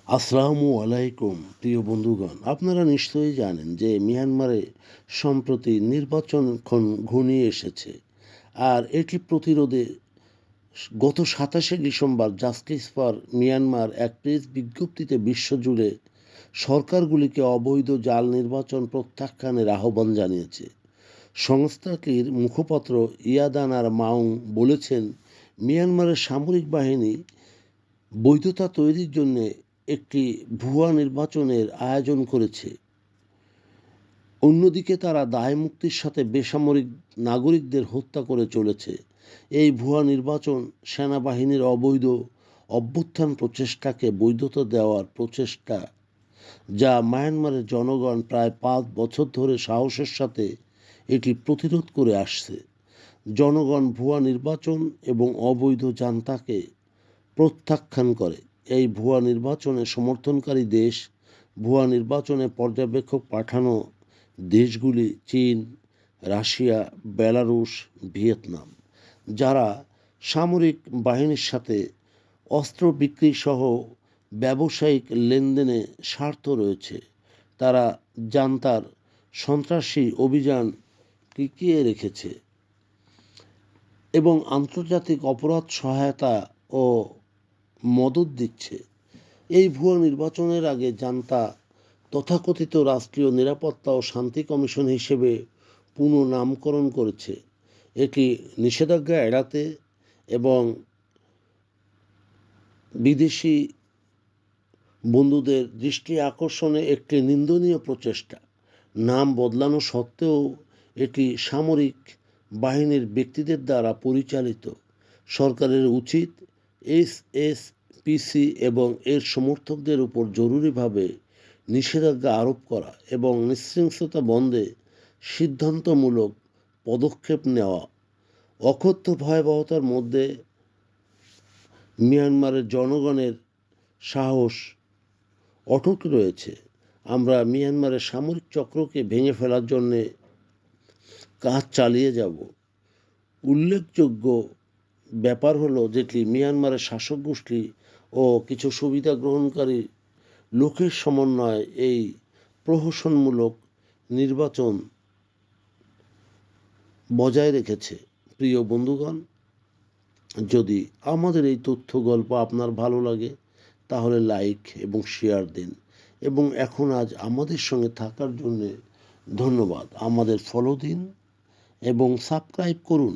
আসসালামু আলাইকুম প্রিয় বন্ধুগণ, আপনারা নিশ্চয়ই জানেন যে মিয়ানমারে সম্প্রতি নির্বাচন ঘনিয়ে এসেছে। আর এটি প্রতিরোধে গত ২৭শে ডিসেম্বর জাস্টিস ফর মিয়ানমার এক প্রেস বিজ্ঞপ্তিতে বিশ্বজুড়ে সরকারগুলিকে অবৈধ জাল নির্বাচন প্রত্যাখ্যানের আহ্বান জানিয়েছে। সংস্থাটির মুখপাত্র ইয়াদানার মাউং বলেছেন, মিয়ানমারের সামরিক বাহিনী বৈধতা তৈরির জন্য একটি ভুয়া নির্বাচনের আয়োজন করেছে। অন্যদিকে তারা দায়মুক্তির সাথে বেসামরিক নাগরিকদের হত্যা করে চলেছে। এই ভুয়া নির্বাচন সেনাবাহিনীর অবৈধ অভ্যুত্থান প্রচেষ্টাকে বৈধতা দেওয়ার প্রচেষ্টা, যা মায়ানমারের জনগণ প্রায় 5 বছর ধরে সাহসের সাথে এটি প্রতিরোধ করে আসছে। জনগণ ভুয়া নির্বাচন এবং অবৈধ জান্তাকে প্রত্যাখ্যান করে। এই ভুয়া নির্বাচনে সমর্থনকারী দেশ, ভুয়া নির্বাচনে পর্যবেক্ষক পাঠানো দেশগুলি চীন, রাশিয়া, বেলারুশ, ভিয়েতনাম, যারা সামরিক বাহিনীর সাথে অস্ত্র বিক্রি সহ ব্যবসায়িক লেনদেনে স্বার্থ রয়েছে। তারা জান্তার সন্ত্রাসী অভিযান টিকিয়ে রেখেছে এবং আন্তর্জাতিক অপরাধ সহায়তা ও মদত দিচ্ছে। এই ভুয়া নির্বাচনের আগে জান্তা তথাকথিত রাষ্ট্রীয় নিরাপত্তা ও শান্তি কমিশন হিসেবে পুনঃনামকরণ করেছে। এটি নিষেধাজ্ঞা এড়াতে এবং বিদেশি বন্ধুদের দৃষ্টি আকর্ষণে একটি নিন্দনীয় প্রচেষ্টা। নাম বদলানো সত্ত্বেও এটি সামরিক বাহিনীর ব্যক্তিদের দ্বারা পরিচালিত। সরকারের উচিত এসএসপিসি এবং এর সমর্থকদের উপর জরুরিভাবে নিষেধাজ্ঞা আরোপ করা এবং নৃশংসতা বন্ধে সিদ্ধান্তমূলক পদক্ষেপ নেওয়া। অকথ্য ভয়াবহতার মধ্যে মিয়ানমারের জনগণের সাহস অটুট রয়েছে। আমরা মিয়ানমারের সামরিক চক্রকে ভেঙে ফেলার জন্যে কাজ চালিয়ে যাব। উল্লেখযোগ্য ব্যাপার হলো যেটি মিয়ানমারের শাসক গোষ্ঠী ও কিছু সুবিধা গ্রহণকারী লোকের সমন্বয়ে এই প্রহসনমূলক নির্বাচন বজায় রেখেছে। প্রিয় বন্ধুগণ, যদি আমাদের এই তথ্য গল্প আপনার ভালো লাগে তাহলে লাইক এবং শেয়ার দিন এবং আজ আমাদের সঙ্গে থাকার জন্য ধন্যবাদ। আমাদের ফলো দিন এবং সাবস্ক্রাইব করুন।